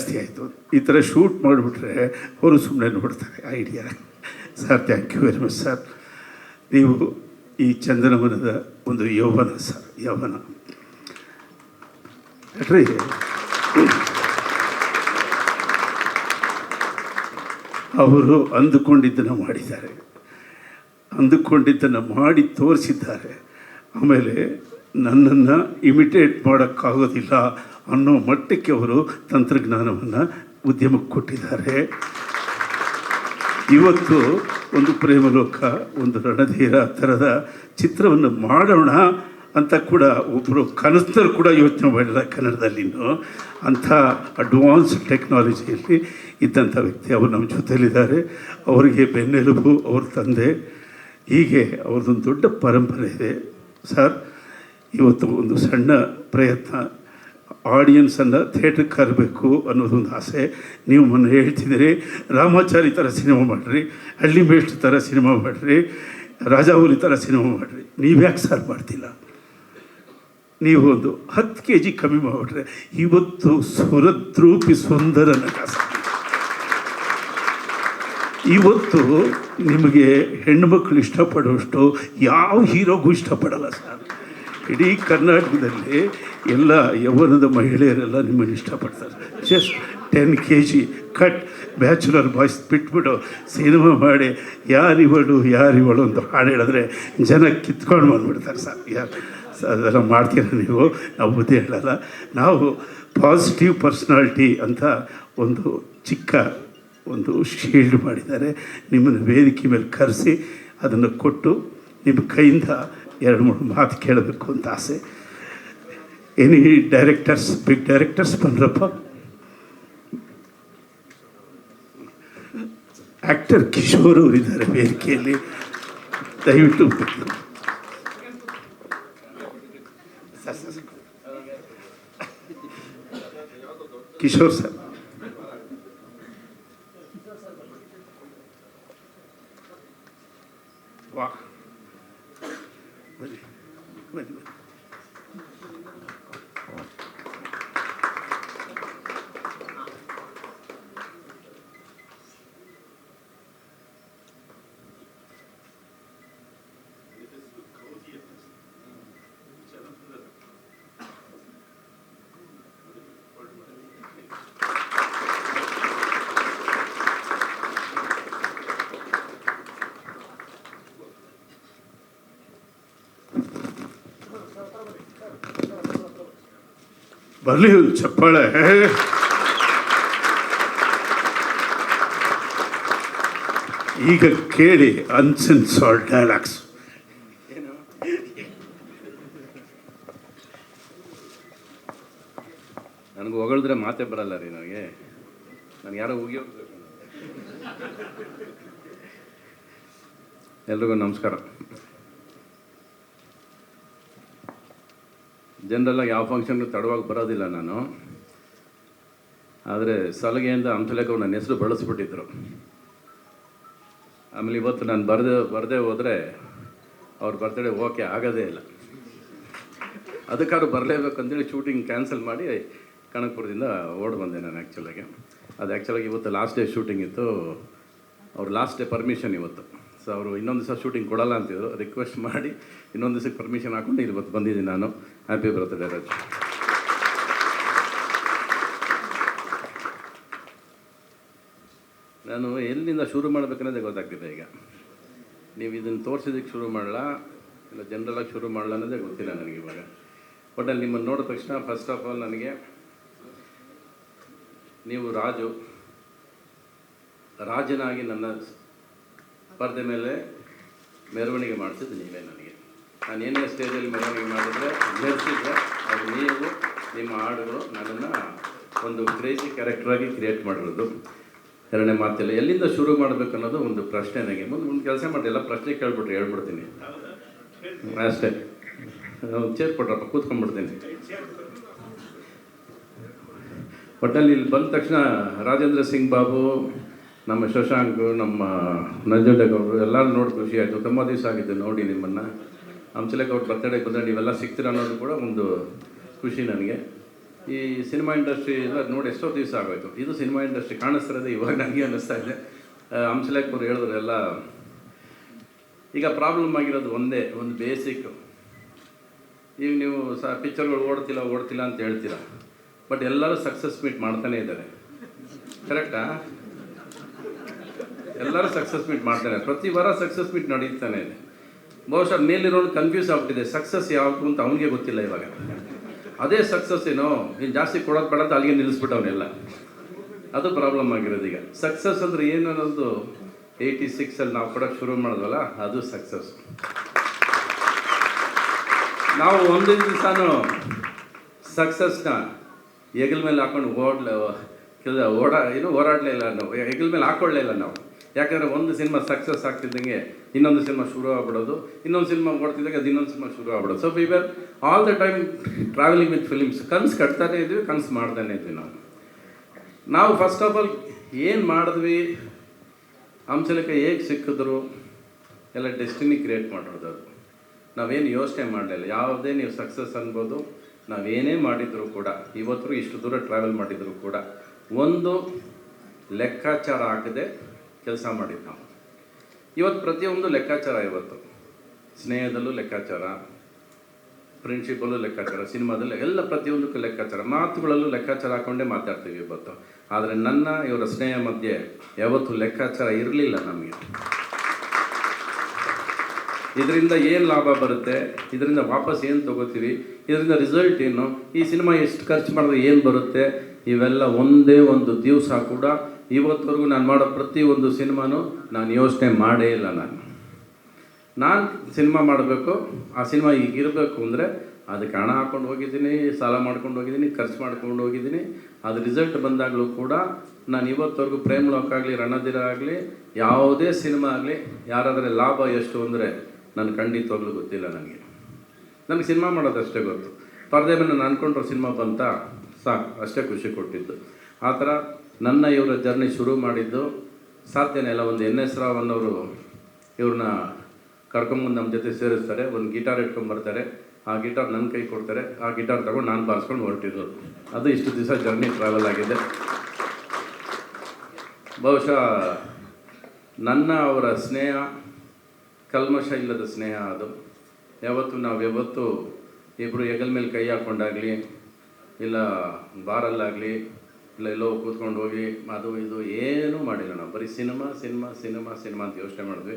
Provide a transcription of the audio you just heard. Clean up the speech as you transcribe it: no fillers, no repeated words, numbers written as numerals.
ಜಾಸ್ತಿ ಆಯಿತು. ಈ ಥರ ಶೂಟ್ ಮಾಡಿಬಿಟ್ರೆ ಅವರು ಸುಮ್ಮನೆ ನೋಡ್ತಾರೆ. Idea sir, thank you very much sir. ನೀವು ಈ ಚಂದನವನದ ಒಂದು ಯೌವನ ಸರ್, ಯೌವನ ರೀ. ಅವರು ಅಂದುಕೊಂಡಿದ್ದನ್ನು ಮಾಡಿದ್ದಾರೆ, ಅಂದುಕೊಂಡಿದ್ದನ್ನು ಮಾಡಿ ತೋರಿಸಿದ್ದಾರೆ. ಆಮೇಲೆ ನನ್ನನ್ನು ಇಮಿಟೇಟ್ ಮಾಡೋಕ್ಕಾಗೋದಿಲ್ಲ ಅನ್ನೋ ಮಟ್ಟಕ್ಕೆ ಅವರು ತಂತ್ರಜ್ಞಾನವನ್ನು ಉದ್ಯಮಕ್ಕೆ ಕೊಟ್ಟಿದ್ದಾರೆ. ಇವತ್ತು ಒಂದು ಪ್ರೇಮಲೋಕ, ಒಂದು ರಣಧೀರ ಥರದ ಚಿತ್ರವನ್ನು ಮಾಡೋಣ ಅಂತ ಕೂಡ ಒಬ್ಬರು ಕನಸರು ಕೂಡ ಯೋಚನೆ ಮಾಡಿಲ್ಲ ಕನ್ನಡದಲ್ಲಿನೂ. ಅಂಥ ಅಡ್ವಾನ್ಸ್ ಟೆಕ್ನಾಲಜಿಯಲ್ಲಿ ಇದ್ದಂಥ ವ್ಯಕ್ತಿ ಅವರು ನಮ್ಮ ಜೊತೆಯಲ್ಲಿದ್ದಾರೆ. ಅವರಿಗೆ ಬೆನ್ನೆಲುಬು ಅವ್ರ ತಂದೆ. ಹೀಗೆ ಅವ್ರದ್ದೊಂದು ದೊಡ್ಡ ಪರಂಪರೆ ಇದೆ ಸರ್. ಇವತ್ತು ಒಂದು ಸಣ್ಣ ಪ್ರಯತ್ನ, ಆಡಿಯನ್ಸನ್ನು ಥಿಯೇಟ್ರಿಗೆ ಕರಬೇಕು ಅನ್ನೋದೊಂದು ಆಸೆ. ನೀವು ಮೊನ್ನೆ ಹೇಳ್ತಿದ್ದೀರಿ, ರಾಮಾಚಾರಿ ಥರ ಸಿನಿಮಾ ಮಾಡಿರಿ, ಹಳ್ಳಿ ಮೇಷ್ಟ್ರ ಥರ ಸಿನಿಮಾ ಮಾಡಿರಿ, ರಾಜಾಹುಲಿ ಥರ ಸಿನಿಮಾ ಮಾಡಿರಿ. ನೀವ್ಯಾಕೆ ಸರ್ ಮಾಡ್ತಿಲ್ಲ? ನೀವು ಒಂದು 10 kg ಕಮ್ಮಿ ಮಾಡಿಬಿಟ್ರೆ ಇವತ್ತು ಸುರದ್ರೂಪಿ ಸುಂದರ ನಟ ಸರ್. ಇವತ್ತು ನಿಮಗೆ ಹೆಣ್ಣುಮಕ್ಕಳು ಇಷ್ಟಪಡುವಷ್ಟು ಯಾವ ಹೀರೋಗೂ ಇಷ್ಟಪಡಲ್ಲ ಸರ್. ಇಡೀ ಕರ್ನಾಟಕದಲ್ಲಿ ಎಲ್ಲ ಯೌವನದ ಮಹಿಳೆಯರೆಲ್ಲ ನಿಮ್ಮನ್ನು ಇಷ್ಟಪಡ್ತಾರೆ. Just 10 kg cut bachelor boys ಬಿಟ್ಬಿಟ್ಟು ಸಿನಿಮಾ ಮಾಡಿ ಯಾರಿವಳು ಅಂತ ಹಾಡು ಹೇಳಿದ್ರೆ ಜನ ಕಿತ್ಕೊಂಡು ಬಂದುಬಿಡ್ತಾರೆ ಸರ್. ಅದೆಲ್ಲ ಮಾಡ್ತೀರ ನೀವು? ನಾವು ಬುದ್ಧಿ ಹೇಳಲ್ಲ. ನಾವು ಪಾಸಿಟಿವ್ ಪರ್ಸ್ನಾಲಿಟಿ ಅಂತ ಒಂದು ಚಿಕ್ಕ ಒಂದು ಶೀಲ್ಡ್ ಮಾಡಿದ್ದಾರೆ. ನಿಮ್ಮನ್ನು ವೇದಿಕೆ ಮೇಲೆ ಕರೆಸಿ ಅದನ್ನು ಕೊಟ್ಟು ನಿಮ್ಮ ಕೈಯಿಂದ 2-3 ಮಾತು ಕೇಳಬೇಕು ಅಂತ ಆಸೆ. ಎನಿ ಡೈರೆಕ್ಟರ್ಸ್, ಬಿಗ್ ಡೈರೆಕ್ಟರ್ಸ್ ಬಂದ್ರಪ್ಪ. ಆ್ಯಕ್ಟರ್ ಕಿಶೋರ್ ಅವರಿದ್ದಾರೆ ವೇದಿಕೆಯಲ್ಲಿ, ದಯವಿಟ್ಟು ಕಿಶೋರ್ ಸರ್. ವಾ ಬನ್ನಿ ಬನ್ನಿ. ಬರಲಿ ಚಪ್ಪಾಳೆ. ಈಗ ಕೇಳಿ ಅನ್ಸೆನ್ಸಾರ್ಡ್ ಡೈಲಾಗ್ಸ್. ನನಗೆ ಹೊಗಳಿದ್ರೆ ಮಾತೇ ಬರಲ್ಲ ರೀ. ನನಗೆ ಯಾರೋ ಹೋಗಿ ಎಲ್ರಿಗೂ ನಮಸ್ಕಾರ. ಜನರಲ್ಲಾಗಿ ಯಾವ ಫಂಕ್ಷನ್ಗೂ ತಡವಾಗಿ ಬರೋದಿಲ್ಲ ನಾನು. ಆದರೆ ಸಲಗೆಯಿಂದ ಹಂಸಲೇಖ ನನ್ನ ಹೆಸರು ಬಳಸ್ಬಿಟ್ಟಿದ್ರು. ಆಮೇಲೆ ಇವತ್ತು ನಾನು ಬರದೇ ಹೋದರೆ ಅವ್ರ ಬರ್ತಡೇ ಓಕೆ ಆಗೋದೇ ಇಲ್ಲ. ಅದಕ್ಕಾದ್ರೂ ಬರಲೇಬೇಕಂತೇಳಿ ಶೂಟಿಂಗ್ ಕ್ಯಾನ್ಸಲ್ ಮಾಡಿ ಕನಕಪುರದಿಂದ ಓಡಿ ಬಂದೆ ನಾನು. ಆ್ಯಕ್ಚುಲಾಗಿ ಇವತ್ತು ಲಾಸ್ಟ್ ಡೇ ಶೂಟಿಂಗ್ ಇತ್ತು. ಅವ್ರು ಲಾಸ್ಟ್ ಡೇ ಪರ್ಮಿಷನ್ ಇವತ್ತು. ಸೊ ಅವರು ಇನ್ನೊಂದು ದಿವಸ ಶೂಟಿಂಗ್ ಕೊಡಲ್ಲ ಅಂತಿದ್ರು. ರಿಕ್ವೆಸ್ಟ್ ಮಾಡಿ ಇನ್ನೊಂದು ದಿವಸಕ್ಕೆ ಪರ್ಮಿಷನ್ ಹಾಕ್ಕೊಂಡು ಇವತ್ತು ಬಂದಿದ್ದೀನಿ ನಾನು. Happy birthday Raj. ನಾನು ಎಲ್ಲಿಂದ ಶುರು ಮಾಡಬೇಕನ್ನೋದೇ ಗೊತ್ತಾಗ್ತಿದೆ. ಈಗ ನೀವು ಇದನ್ನು ತೋರಿಸಿದ್ದಕ್ಕೆ ಶುರು ಮಾಡಲಾ ಇಲ್ಲ ಜನರಲಾಗಿ ಶುರು ಮಾಡಲ್ಲ ಅನ್ನೋದೇ ಗೊತ್ತಿಲ್ಲ ನನಗೆ ಇವಾಗ. ಒಟ್ಟಲ್ಲಿ ನಿಮ್ಮನ್ನು ನೋಡಿದ ತಕ್ಷಣ ಫಸ್ಟ್ ಆಫ್ ಆಲ್ ನನಗೆ ನೀವು ರಾಜನಾಗಿ ನನ್ನ ಪರದೆ ಮೇಲೆ ಮೆರವಣಿಗೆ ಮಾಡಿಸಿದ್ದು ನೀವೇ. ನನಗೆ ನಾನು ಏನೇ ಸ್ಟೇಜಲ್ಲಿ ಮೆರವಣಿಗೆ ಮಾಡಿದರೆ ಮೆರೆಸಿದ್ರೆ ಅದು ನೀವು, ನಿಮ್ಮ ಹಾಡುಗಳು ನನ್ನನ್ನು ಒಂದು ಕ್ರೇಜಿ ಕ್ಯಾರೆಕ್ಟರಾಗಿ ಕ್ರಿಯೇಟ್ ಮಾಡಿರೋದು. ಎರಡನೇ ಮಾತಿಲ್ಲ. ಎಲ್ಲಿಂದ ಶುರು ಮಾಡಬೇಕು ಅನ್ನೋದು ಒಂದು ಪ್ರಶ್ನೆ ನನಗೆ. ಒಂದು ಕೆಲಸ ಮಾಡಿ, ಎಲ್ಲ ಪ್ರಶ್ನೆ ಕೇಳ್ಬಿಟ್ರೆ ಹೇಳ್ಬಿಡ್ತೀನಿ ಅಷ್ಟೇ. ಚೇರ್ ಕೊಟ್ರಪ್ಪ, ಕೂತ್ಕೊಂಡ್ಬಿಡ್ತೀನಿ. ಒಟ್ಟಲ್ಲಿ ಇಲ್ಲಿ ಬಂದ ತಕ್ಷಣ ರಾಜೇಂದ್ರ ಸಿಂಗ್ ಬಾಬು, ನಮ್ಮ ಶಶಾಂಕ್, ನಮ್ಮ ನಂಜುಂಡೇಗೌಡರು ಎಲ್ಲರೂ ನೋಡಿ ಖುಷಿ ಆಯಿತು. ತುಂಬ ದಿವಸ ಆಗಿದ್ದು ನೋಡಿ ನಿಮ್ಮನ್ನು. ಹಂಸಲೇಖ ಅವ್ರ ಬರ್ತಡೇಗೆ ಬಂದರೆ ನೀವೆಲ್ಲ ಸಿಗ್ತೀರ ಅನ್ನೋದು ಕೂಡ ಒಂದು ಖುಷಿ ನನಗೆ. ಈ ಸಿನಿಮಾ ಇಂಡಸ್ಟ್ರಿ ಎಲ್ಲ ನೋಡಿ ಎಷ್ಟೋ ದಿವಸ ಆಗೋಯ್ತು. ಇದು ಸಿನಿಮಾ ಇಂಡಸ್ಟ್ರಿ ಕಾಣಿಸ್ತಿರೋದು ಇವಾಗ ನನಗೆ ಅನ್ನಿಸ್ತಾ ಇದೆ. ಹಂಸಲೇಖ ಅವರು ಹೇಳಿದ್ರು ಎಲ್ಲ. ಈಗ ಪ್ರಾಬ್ಲಮ್ ಆಗಿರೋದು ಒಂದೇ, ಒಂದು ಬೇಸಿಕ್. ಈಗ ನೀವು ಪಿಕ್ಚರ್ಗಳು ಓಡ್ತಿಲ್ಲ ಅಂತ ಹೇಳ್ತೀರ, ಬಟ್ ಎಲ್ಲರೂ ಸಕ್ಸಸ್ ಮೀಟ್ ಮಾಡ್ತಾನೆ ಇದ್ದಾರೆ. ಕರೆಕ್ಟಾ? ಎಲ್ಲರೂ ಸಕ್ಸಸ್ ಮೀಟ್ ಮಾಡ್ತಾನೆ, ಪ್ರತಿ ವಾರ ಸಕ್ಸಸ್ ಮೀಟ್ ನಡೀತಾನೆ ಇದೆ. ಬಹುಶಃ ಮೇಲಿರೋನು ಕನ್ಫ್ಯೂಸ್ ಆಗ್ಬಿಟ್ಟಿದೆ, ಸಕ್ಸಸ್ ಯಾವುದು ಅಂತ ಅವನಿಗೆ ಗೊತ್ತಿಲ್ಲ ಇವಾಗ. ಅದೇ ಸಕ್ಸಸ್ ಏನೋ, ನೀನು ಜಾಸ್ತಿ ಕೊಡೋದು ಬೇಡ ಅಂತ ಅಲ್ಲಿಗೆ ನಿಲ್ಲಿಸ್ಬಿಟ್ಟವನೆಲ್ಲ. ಅದು ಪ್ರಾಬ್ಲಮ್ ಆಗಿರೋದು. ಈಗ ಸಕ್ಸಸ್ ಅಂದರೆ ಏನು ಅನ್ನೋದು 86 ನಾವು ಕೊಡೋಕ್ಕೆ ಶುರು ಮಾಡಿದ್ವಲ್ಲ, ಅದು ಸಕ್ಸಸ್. ನಾವು ಒಂದೇ ದಿವಸನೂ ಸಕ್ಸಸ್ನ ಹೆಗಲ ಮೇಲೆ ಹಾಕೊಂಡು ಓಡಾಡಲೇ ಇಲ್ಲ ನಾವು, ಹೆಗಲ ಮೇಲೆ ಹಾಕೊಳ್ಳೇ ಇಲ್ಲ ನಾವು. ಯಾಕಂದರೆ ಒಂದು ಸಿನಿಮಾ ಸಕ್ಸಸ್ ಆಗ್ತಿದ್ದಂಗೆ ಇನ್ನೊಂದು ಸಿನಿಮಾ ಶುರು ಆಗ್ಬಿಡೋದು, ಇನ್ನೊಂದು ಸಿನಿಮಾ ಓಡ್ತಿದ್ದಾಗ ಅದು ಇನ್ನೊಂದು ಸಿನಿಮಾ ಶುರು ಆಗ್ಬಿಡೋದು. So we were all the time travelling with films. ಕನಸು ಕಟ್ತಾನೆ ಇದ್ವಿ, ಕನಸು ಮಾಡ್ತಾನೆ ಇದ್ವಿ ನಾವು ಫಸ್ಟ್ ಆಫ್ ಆಲ್ ಏನು ಮಾಡಿದ್ವಿ, ಹಂಸಲೇಖ ಹೇಗೆ ಸಿಕ್ಕಿದ್ರು ಎಲ್ಲ ಡೆಸ್ಟಿನಿ ಕ್ರಿಯೇಟ್ ಮಾಡೋದು. ಅದು ನಾವೇನು ಯೋಚನೆ ಮಾಡಲಿಲ್ಲ. ಯಾವುದೇ ನೀವು ಸಕ್ಸಸ್ ಅನ್ಬೋದು, ನಾವೇನೇ ಮಾಡಿದರೂ ಕೂಡ, ಇವತ್ತು ಇಷ್ಟು ದೂರ ಟ್ರಾವೆಲ್ ಮಾಡಿದರೂ ಕೂಡ ಒಂದು ಲೆಕ್ಕಾಚಾರ ಹಾಕದೆ ಕೆಲಸ ಮಾಡಿದ್ದು ನಾವು. ಇವತ್ತು ಪ್ರತಿಯೊಂದು ಲೆಕ್ಕಾಚಾರ. ಇವತ್ತು ಸ್ನೇಹದಲ್ಲೂ ಲೆಕ್ಕಾಚಾರ, ಫ್ರೆಂಡ್ಶಿಪ್ಪಲ್ಲೂ ಲೆಕ್ಕಾಚಾರ, ಸಿನಿಮಾದಲ್ಲಿ ಎಲ್ಲ ಪ್ರತಿಯೊಂದಕ್ಕೂ ಲೆಕ್ಕಾಚಾರ, ಮಾತುಗಳಲ್ಲೂ ಲೆಕ್ಕಾಚಾರ ಹಾಕ್ಕೊಂಡೇ ಮಾತಾಡ್ತೀವಿ ಇವತ್ತು. ಆದರೆ ನನ್ನ ಇವರ ಸ್ನೇಹ ಮಧ್ಯೆ ಯಾವತ್ತೂ ಲೆಕ್ಕಾಚಾರ ಇರಲಿಲ್ಲ ನಮಗೆ. ಇದರಿಂದ ಏನು ಲಾಭ ಬರುತ್ತೆ, ಇದರಿಂದ ವಾಪಸ್ ಏನು ತೊಗೋತೀವಿ, ಇದರಿಂದ ರಿಸಲ್ಟ್ ಏನು, ಈ ಸಿನಿಮಾ ಎಷ್ಟು ಖರ್ಚು ಮಾಡಿದ್ರೆ ಏನು ಬರುತ್ತೆ, ಇವೆಲ್ಲ ಒಂದೇ ಒಂದು ದಿವಸ ಕೂಡ ಇವತ್ತವರೆಗೂ ನಾನು ಮಾಡೋ ಪ್ರತಿಯೊಂದು ಸಿನಿಮಾನೂ ನಾನು ಯೋಚನೆ ಮಾಡೇ ಇಲ್ಲ. ನಾನು ಸಿನಿಮಾ ಮಾಡಬೇಕು, ಆ ಸಿನಿಮಾ ಈಗಿರಬೇಕು ಅಂದರೆ ಅದಕ್ಕೆ ಹಣ ಹಾಕ್ಕೊಂಡು ಹೋಗಿದ್ದೀನಿ, ಸಾಲ ಮಾಡ್ಕೊಂಡು ಹೋಗಿದ್ದೀನಿ, ಖರ್ಚು ಮಾಡ್ಕೊಂಡು ಹೋಗಿದ್ದೀನಿ. ಅದು ರಿಸಲ್ಟ್ ಬಂದಾಗಲೂ ಕೂಡ ನಾನು ಇವತ್ತವರೆಗೂ ಪ್ರೇಮ್ ಲೋಕ ಆಗಲಿ, ರಣಧೀರ ಆಗಲಿ, ಯಾವುದೇ ಸಿನಿಮಾ ಆಗಲಿ, ಯಾರಾದರೆ ಲಾಭ ಎಷ್ಟು ಅಂದರೆ ನನಗೆ ಖಂಡಿತವಾಗ್ಲೂ ಗೊತ್ತಿಲ್ಲ. ನನಗೆ ಸಿನಿಮಾ ಮಾಡೋದಷ್ಟೇ ಗೊತ್ತು. ಪರದೆ ಮೇಲೆ ನಾನು ಅಂದ್ಕೊಂಡ್ರೆ ಸಿನಿಮಾ ಬಂತ ಸಾಕು, ಅಷ್ಟೇ ಖುಷಿ ಕೊಟ್ಟಿದ್ದು. ಆ ಥರ ನನ್ನ ಇವರ ಜರ್ನಿ ಶುರು ಮಾಡಿದ್ದು ಸಾಧ್ಯನೇ ಇಲ್ಲ. ಒಂದು NS ರಾವ್ ಅನ್ನೋರು ಇವ್ರನ್ನ ಕರ್ಕೊಂಬಂದು ನಮ್ಮ ಜೊತೆ ಸೇರಿಸ್ತಾರೆ, ಒಂದು ಗಿಟಾರ್ ಇಟ್ಕೊಂಡ್ಬರ್ತಾರೆ, ಆ ಗಿಟಾರ್ ನನ್ನ ಕೈ ಕೊಡ್ತಾರೆ, ಆ ಗಿಟಾರ್ ತಗೊಂಡು ನಾನು ಬಾರಿಸ್ಕೊಂಡು ಹೊರಟಿದ್ದು. ಅದು ಇಷ್ಟು ದಿವಸ ಜರ್ನಿ ಟ್ರಾವೆಲ್ ಆಗಿದೆ. ಬಹುಶಃ ನನ್ನ ಅವರ ಸ್ನೇಹ ಕಲ್ಮಶ ಇಲ್ಲದ ಸ್ನೇಹ. ಅದು ನಾವ್ಯಾವತ್ತೂ ಇಬ್ಬರು ಹೆಗಲ ಮೇಲೆ ಕೈ ಹಾಕ್ಕೊಂಡಾಗಲಿ, ಇಲ್ಲ ಬಾರಲ್ಲಾಗಲಿ, ಇಲ್ಲ ಎಲ್ಲೋ ಕೂತ್ಕೊಂಡು ಹೋಗಿ ಅದು ಇದು ಏನೂ ಮಾಡಿಲ್ಲ ನಾವು. ಬರೀ ಸಿನಿಮಾ ಅಂತ ಯೋಚನೆ ಮಾಡಿದ್ವಿ.